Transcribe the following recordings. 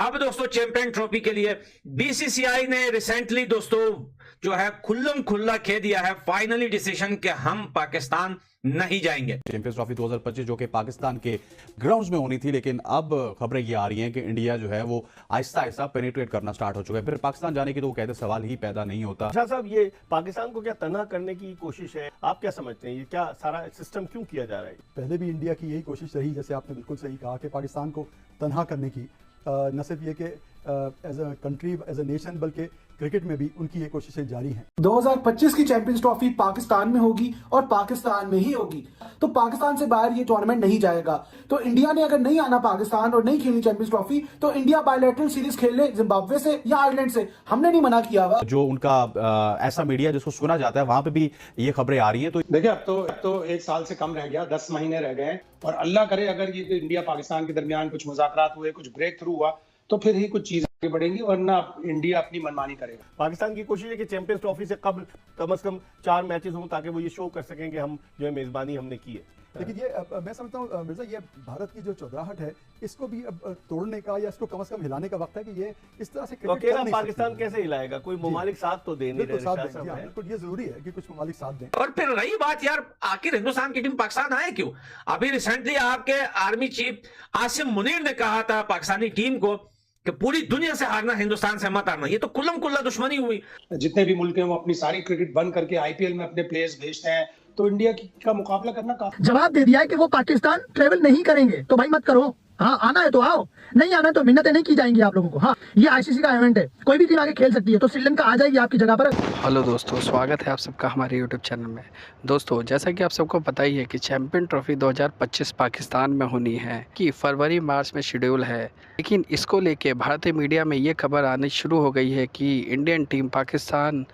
अब दोस्तों champion trophy के लिए बीसीसीआई ने रिसेंटली दोस्तों जो है खुल्लम खुल्ला कह दिया है फाइनली डिसीजन कि हम पाकिस्तान नहीं जाएंगे। चैंपियंस ट्रॉफी 2025 जो कि पाकिस्तान के ग्राउंड्स में होनी थी, लेकिन अब खबरें ये आ रही हैं कि इंडिया जो है वो आहिस्ता आहिस्ता पेनिट्रेट करना स्टार्ट हो चुका है। फिर पाकिस्तान जाने की तो वो कहते सवाल ही पैदा नहीं होता। शाह साहब, ये पाकिस्तान को क्या तनहा करने की कोशिश है? आप क्या समझते हैं, ये क्या सारा सिस्टम क्यों किया जा रहा है? पहले भी इंडिया की यही कोशिश रही, जैसे आपने बिल्कुल सही कहा कि पाकिस्तान को तनहा करने की, न सिर्फ ये कि as a country as a nation बल्कि क्रिकेट में भी उनकी ये कोशिशें जारी हैं। 2025 की चैंपियंस ट्रॉफी पाकिस्तान में होगी और पाकिस्तान में ही होगी, तो पाकिस्तान से बाहर ये टूर्नामेंट नहीं जाएगा। तो इंडिया ने अगर नहीं आना पाकिस्तान और नहीं खेलनी चैंपियंस ट्रॉफी, तो इंडिया बायलैटरल सीरीज खेल ले जिम्बाब्वे से या आयरलैंड से, हमने नहीं मना किया हुआ। जो उनका ऐसा मीडिया जिसको सुना जाता है वहां पे भी ये खबरें आ रही हैं। तो देखिए, अब तो 1 साल से कम रह गया, 10 महीने रह गए हैं, और अल्लाह करे अगर ये इंडिया पाकिस्तान के दरमियान कुछ मुज़ाकरात हुए, कुछ ब्रेक थ्रू हुआ, तो फिर ही कुछ चीजें आगे बढ़ेंगी, वरना इंडिया अपनी मनमानी करेगा। पाकिस्तान की कोशिश है कि चैंपियंस ट्रॉफी से कम से कम 4 मैचेस हों, ताकि वो ये शो कर सकें कि हम जो है मेजबानी हमने की है। लेकिन ये मैं समझता हूँ मिर्जा, ये भारत की जो चौधराहट है इसको भी अब तोड़ने का या इसको कम से कम हिलाने का वक्त है कि ये इस तरह से तो अकेला पाकिस्तान कैसे हिलाएगा? कोई ममालिक साथ तो दे नहीं रहे। बिल्कुल, ये जरूरी है कि कुछ ममालिक साथ दें। और फिर रही बात यार, आखिर हिंदुस्तान की टीम पाकिस्तान आए क्यों? अभी रिसेंटली आपके आर्मी चीफ आसिम मुनीर ने कहा था पाकिस्तानी टीम को कि पूरी दुनिया से हारना, हिंदुस्तान से मत हारना। ये तो कुल्लम कुल्ला दुश्मनी हुई। जितने भी मुल्क हैं वो अपनी सारी क्रिकेट बंद करके आईपीएल में अपने प्लेयर्स भेजते हैं, तो इंडिया का मुकाबला करना काफी। जवाब दे दिया है कि वो पाकिस्तान ट्रेवल नहीं करेंगे, तो भाई मत करो। हाँ, आना है तो आओ, नहीं आना है तो मिन्नतें नहीं की जाएंगी आप लोगों को। हाँ, ये आईसीसी का इवेंट है, कोई भी टीम आके खेल सकती है, तो श्रीलंका आ जाएगी आपकी जगह पर। हेलो दोस्तों, स्वागत है आप सबका हमारे यूट्यूब चैनल में। दोस्तों, जैसा कि आप सबको पता ही है कि चैंपियन ट्रॉफी 2025 पाकिस्तान में होनी है, कि फरवरी मार्च में शेड्यूल है, लेकिन इसको लेके भारतीय मीडिया में ये खबर आनी शुरू हो गई है कि इंडियन टीम पाकिस्तान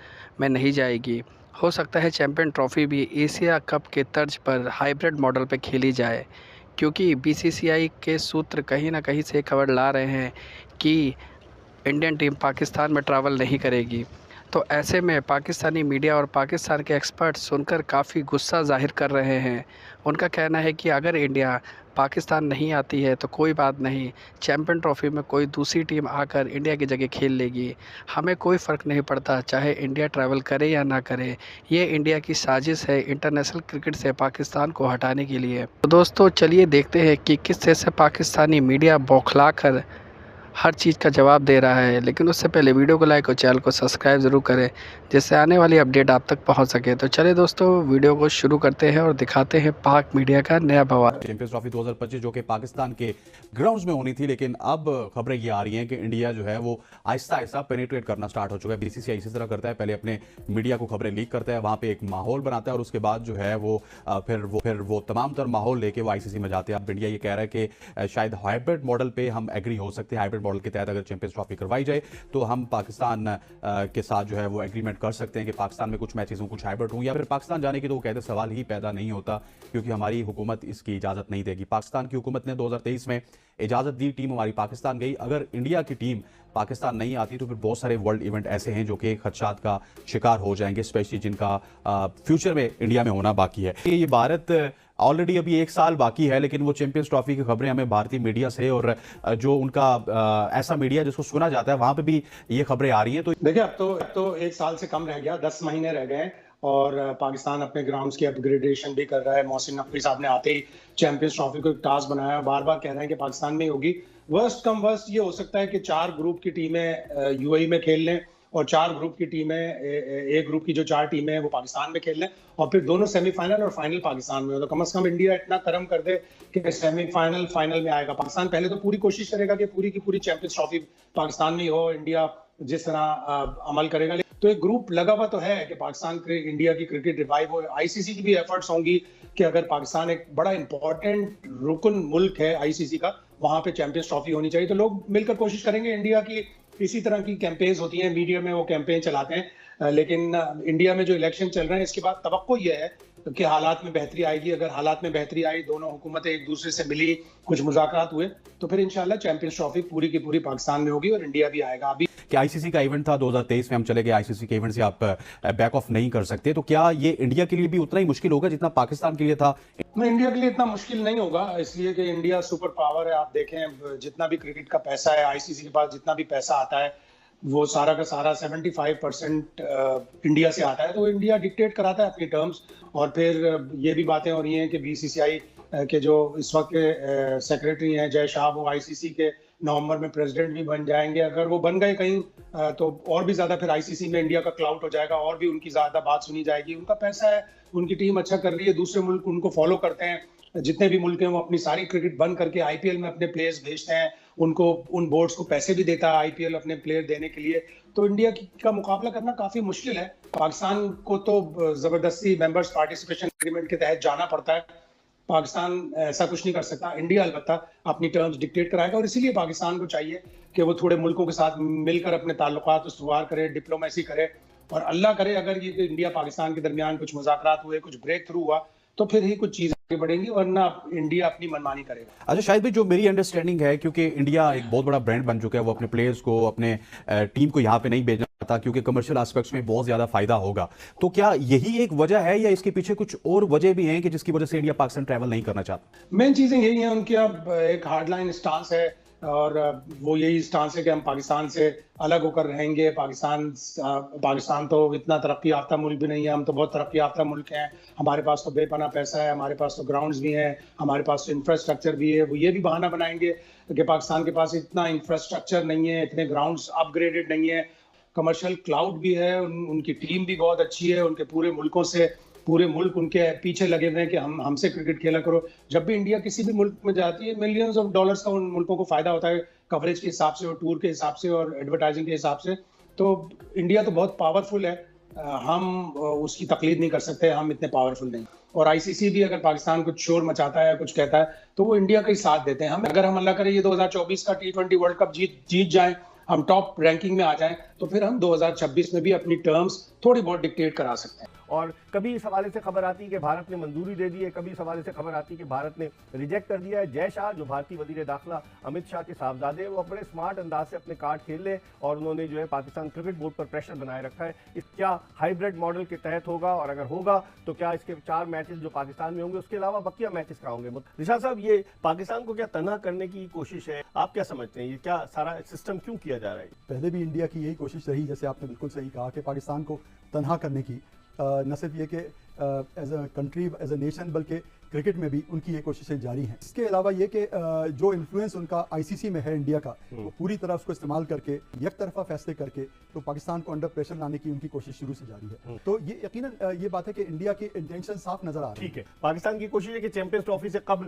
में नहीं जाएगी। हो सकता है चैंपियन ट्रॉफी भी एशिया कप के तर्ज पर हाइब्रिड मॉडल पर खेली जाए, क्योंकि बीसीसीआई के सूत्र कहीं ना कहीं से खबर ला रहे हैं कि इंडियन टीम पाकिस्तान में ट्रैवल नहीं करेगी। तो ऐसे में पाकिस्तानी मीडिया और पाकिस्तान के एक्सपर्ट सुनकर काफ़ी गुस्सा जाहिर कर रहे हैं। उनका कहना है कि अगर इंडिया पाकिस्तान नहीं आती है तो कोई बात नहीं, चैंपियन ट्रॉफी में कोई दूसरी टीम आकर इंडिया की जगह खेल लेगी, हमें कोई फ़र्क नहीं पड़ता चाहे इंडिया ट्रैवल करे या ना करे। ये इंडिया की साजिश है इंटरनेशनल क्रिकेट से पाकिस्तान को हटाने के लिए। तो दोस्तों, चलिए देखते हैं कि किस तरह से पाकिस्तानी मीडिया बौखला कर हर चीज़ का जवाब दे रहा है। लेकिन उससे पहले वीडियो को लाइक और चैनल को सब्सक्राइब ज़रूर करें, जिससे आने वाली अपडेट आप तक पहुंच सके। तो चलिए दोस्तों, वीडियो को शुरू करते हैं और दिखाते हैं पाक मीडिया का नया बवाल। चैंपियंस ट्रॉफी 2025 जो कि पाकिस्तान के ग्राउंड्स में होनी थी, लेकिन अब खबरें ये आ रही हैं कि इंडिया जो है वो आहिस्ता आहिस्ता पेनिट्रेट करना स्टार्ट हो चुका है। बीसीसीआई इसी तरह करता है, पहले अपने मीडिया को खबरें लीक करता है, वहाँ पे एक माहौल बनाता है और उसके बाद जो है वो फिर वो तमाम तर माहौल लेके वो आईसीसी में जाते हैं। अब इंडिया ये कह रहा है कि शायद हाइब्रिड मॉडल पे हम एग्री हो सकते हैं, हाइब्रिड मॉडल के तहत अगर चैंपियंस ट्रॉफी करवाई जाए तो हम पाकिस्तान के साथ जो है वो एग्रीमेंट कर सकते हैं कि पाकिस्तान में कुछ मैचेस हों, कुछ हाइब्रिड हों, या फिर पाकिस्तान जाने की तो वो कहते सवाल ही पैदा नहीं होता, क्योंकि हमारी हुकूमत इसकी इजाजत नहीं देगी। पाकिस्तान की हुकूमत ने 2023 में इजाजत दी, टीम हमारी पाकिस्तान गई। अगर इंडिया की टीम पाकिस्तान नहीं आती तो फिर बहुत सारे वर्ल्ड इवेंट ऐसे हैं जो कि खदशात का शिकार हो जाएंगे, स्पेशली जिनका फ्यूचर में इंडिया में होना बाकी है। ये भारत ऑलरेडी अभी 1 साल बाकी है, लेकिन वो चैंपियंस ट्रॉफी की खबरें हमें भारतीय मीडिया से और जो उनका ऐसा मीडिया जिसको सुना जाता है वहां पे भी ये खबरें आ रही हैं। तो देखिए, अब तो 1 साल से कम रह गया, 10 महीने रह गए हैं, और पाकिस्तान अपने ग्राउंड्स की अपग्रेडेशन भी कर रहा है। मोहसिन नकवी साहब ने आते ही चैंपियंस ट्रॉफी को एक टास्क बनाया, बार बार कह रहे हैं कि पाकिस्तान में ही होगी। वर्स्ट कम वर्स्ट ये हो सकता है कि 4 ग्रुप की टीमें यूएई में खेल लें और 4 ग्रुप की टीमें, एक ग्रुप की जो 4 टीमें हैं वो पाकिस्तान में खेल लें, और फिर दोनों सेमीफाइनल और फाइनल पाकिस्तान में हो। तो कम से कम इंडिया इतना कर्म कर दे कि सेमीफाइनल फाइनल में आएगा। पाकिस्तान पहले तो पूरी कोशिश करेगा कि पूरी की पूरी चैंपियंस ट्रॉफी पाकिस्तान में ही हो, इंडिया जिस तरह अमल करेगा। तो एक ग्रुप लगा हुआ तो है कि पाकिस्तान के इंडिया की क्रिकेट रिवाइव हो। आईसीसी की भी एफर्ट्स होंगी कि अगर पाकिस्तान एक बड़ा इंपॉर्टेंट रुकन मुल्क है आईसीसी का, वहां पे चैंपियंस ट्रॉफी होनी चाहिए। तो लोग मिलकर कोशिश करेंगे। इंडिया की इसी तरह की कैंपेन्स होती हैं, मीडिया में वो कैंपेन चलाते हैं, लेकिन इंडिया में जो इलेक्शन चल रहे हैं इसके बाद तवक्को ये है के हालात में बेहतरी आएगी। अगर हालात में बेहतरी आई, दोनों हुकूमतें एक दूसरे से मिली, कुछ मुज़ाकरात हुए, तो फिर इंशाल्लाह चैंपियंस ट्रॉफी पूरी की पूरी पाकिस्तान में होगी और इंडिया भी आएगा। अभी कि आईसीसी का इवेंट था 2023 में, हम चले गए, आईसीसी के इवेंट से आप बैक ऑफ नहीं कर सकते, तो क्या ये इंडिया के लिए भी उतना ही मुश्किल होगा जितना पाकिस्तान के लिए था? नहीं, इंडिया के लिए इतना मुश्किल नहीं होगा, इसलिए कि इंडिया सुपर पावर है। आप देखें जितना भी क्रिकेट का पैसा है, आईसीसी के पास जितना भी पैसा आता है, वो सारा का सारा 75% इंडिया से आता है। तो इंडिया डिक्टेट कराता है अपनी टर्म्स। और फिर ये भी बातें हो रही हैं कि बीसीसीआई के जो इस वक्त के सेक्रेटरी हैं जय शाह, वो आईसीसी के नवंबर में प्रेसिडेंट भी बन जाएंगे। अगर वो बन गए कहीं तो और भी ज्यादा फिर आईसीसी में इंडिया का क्लाउट हो जाएगा और भी उनकी ज्यादा बात सुनी जाएगी। उनका पैसा है, उनकी टीम अच्छा कर रही है, दूसरे मुल्क उनको फॉलो करते हैं। जितने भी मुल्क हैं वो अपनी सारी क्रिकेट बंद करके आईपीएल में अपने प्लेयर्स भेजते हैं, उनको उन बोर्ड्स को पैसे भी देता है आईपीएल अपने प्लेयर देने के लिए। तो इंडिया का मुकाबला करना काफी मुश्किल है। पाकिस्तान को तो जबरदस्ती मेंबर्स पार्टिसिपेशन एग्रीमेंट के तहत जाना पड़ता है। पाकिस्तान ऐसा कुछ नहीं कर सकता। इंडिया अलबत्ता अपनी टर्म्स डिक्टेट कराएगा और इसीलिए पाकिस्तान को चाहिए कि वो थोड़े मुल्कों के साथ मिलकर अपने ताल्लुकात उस्तवार करे, डिप्लोमेसी करे। और अल्लाह करे अगर ये इंडिया पाकिस्तान के दरमियान कुछ मुज़ाकरात हुए, कुछ ब्रेक थ्रू हुआ, तो फिर ही कुछ चीजें आगे बढ़ेंगी, वरना इंडिया अपनी मनमानी करेगा। अच्छा शायद भी जो मेरी अंडरस्टैंडिंग है, क्योंकि इंडिया एक बहुत बड़ा ब्रांड बन चुका है, वो अपने प्लेयर्स को, अपने टीम को यहाँ पे नहीं भेजना चाहता क्योंकि कमर्शियल एस्पेक्ट्स में बहुत ज्यादा फायदा होगा। तो क्या यही एक वजह है या इसके पीछे कुछ और वजह भी हैं कि जिसकी वजह से इंडिया पाकिस्तान ट्रैवल नहीं करना चाहता? मेन चीजें यही हैं, उनकी अब एक हार्डलाइन स्टांस है और वो यही स्टांस है कि हम पाकिस्तान से अलग होकर रहेंगे। पाकिस्तान तो इतना तरक्की याफ्ता मुल्क भी नहीं है, हम तो बहुत तरक्की याफ्ता मुल्क हैं। हमारे पास तो बेपना पैसा है, हमारे पास तो ग्राउंड्स भी हैं, हमारे पास तो इंफ्रास्ट्रक्चर भी है। वो ये भी बहाना बनाएंगे कि पाकिस्तान के पास इतना इंफ्रास्ट्रक्चर नहीं है, इतने ग्राउंड्स अपग्रेडेड नहीं है, कमर्शियल क्लाउड भी है, उनकी टीम भी बहुत अच्छी है, उनके पूरे मुल्कों से पूरे मुल्क उनके पीछे लगे हुए हैं कि हमसे क्रिकेट खेला करो। जब भी इंडिया किसी भी मुल्क में जाती है, मिलियंस ऑफ डॉलर्स का उन मुल्कों को फायदा होता है, कवरेज के हिसाब से और टूर के हिसाब से और एडवर्टाइजिंग के हिसाब से। तो इंडिया तो बहुत पावरफुल है, हम उसकी तकलीद नहीं कर सकते, हम इतने पावरफुल नहीं। और आईसीसी भी अगर पाकिस्तान कुछ शोर मचाता है, कुछ कहता है, तो वो इंडिया का ही साथ देते हैं। हम अगर हम अल्लाह करे ये 2024 का T20 वर्ल्ड कप जीत जाएं, हम टॉप रैंकिंग में आ जाएं, तो फिर हम 2026 में भी अपनी टर्म्स थोड़ी बहुत डिक्टेट करा सकते हैं। और कभी इस हवाले से खबर आती है कि भारत ने मंजूरी दे दी है, कभी इस हवाले से खबर आती है कि भारत ने रिजेक्ट कर दिया है। जय शाह जो भारतीय वजीर दाखिला अमित शाह के साहबजादे हैं, वो बड़े स्मार्ट अंदाज से अपने कार्ड खेल ले और उन्होंने जो है पाकिस्तान क्रिकेट बोर्ड पर प्रेशर बनाए रखा है। इस क्या हाइब्रिड मॉडल के तहत होगा, और अगर होगा तो क्या इसके 4 मैचेस जो पाकिस्तान में होंगे उसके अलावा बकिया मैचेस कहाँ होंगे? रिशाद साहब, ये पाकिस्तान को क्या तनहा करने की कोशिश है? आप क्या समझते हैं, ये क्या सारा सिस्टम क्यों किया जा रहा है? पहले भी इंडिया की यही कोशिश रही, जैसे आपने बिल्कुल सही कहा, कि पाकिस्तान को तनहा करने की, न सिर्फ ये कि as a country, as a nation, बल्कि क्रिकेट में भी उनकी ये कोशिशें जारी हैं। इसके अलावा ये कि जो इन्फ्लुएंस उनका आईसीसी में है इंडिया का, वो पूरी तरह उसको इस्तेमाल करके एक तरफा फैसले करके तो पाकिस्तान को अंडर प्रेशर लाने की उनकी कोशिश शुरू से जारी है। तो ये यकीनन ये बात है कि इंडिया की इंटेंशन साफ नजर आ रही है। ठीक है, पाकिस्तान की कोशिश है कि चैंपियंस ट्रॉफी से कम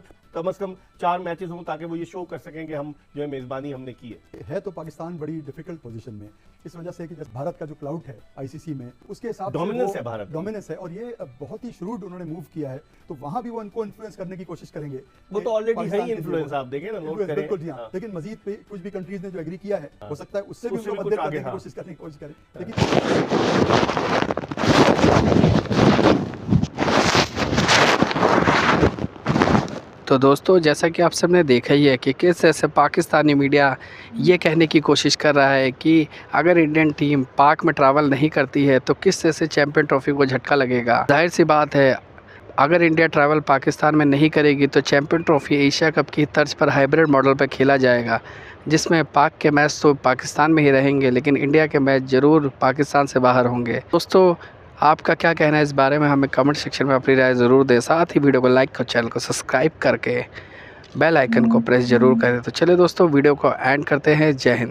से कम 4 मैचेस हों ताकि वो ये शो कर सकें कि हम जो है मेजबानी हमने की है। तो पाकिस्तान बड़ी डिफिकल्ट पोजीशन में, इस वजह से कि भारत का जो क्लाउड है आईसीसी में, उसके हिसाब से डोमिनेंस है, भारत डोमिनेंस है, और ये बहुत ही श्रूड उन्होंने मूव किया है। तो वहां भी वो उनको इन्फ्लुएंस करने की कोशिश करेंगे। वो तो ऑलरेडी है ही इन्फ्लुएंस, आप देखें ना, नोट करें। बिल्कुल जी हाँ, लेकिन मजीद पे कुछ भी कंट्रीज ने जो एग्री किया है, हो सकता है उससे भी मदद करने की कोशिश करें। लेकिन तो दोस्तों, जैसा कि आप सबने देखा ही है कि किस तरह से पाकिस्तानी मीडिया ये कहने की कोशिश कर रहा है कि अगर इंडियन टीम पाक में ट्रैवल नहीं करती है तो किस तरह से चैंपियन ट्रॉफी को झटका लगेगा। जाहिर सी बात है, अगर इंडिया ट्रैवल पाकिस्तान में नहीं करेगी तो चैंपियन ट्रॉफी एशिया कप की तर्ज पर हाइब्रिड मॉडल पर खेला जाएगा, जिसमें पाक के मैच तो पाकिस्तान में ही रहेंगे लेकिन इंडिया के मैच ज़रूर पाकिस्तान से बाहर होंगे। दोस्तों, आपका क्या कहना है इस बारे में, हमें कमेंट सेक्शन में अपनी राय ज़रूर दें। साथ ही वीडियो को लाइक और चैनल को सब्सक्राइब करके बेल आइकन को प्रेस ज़रूर करें। तो चलिए दोस्तों, वीडियो को एंड करते हैं। जय हिंद।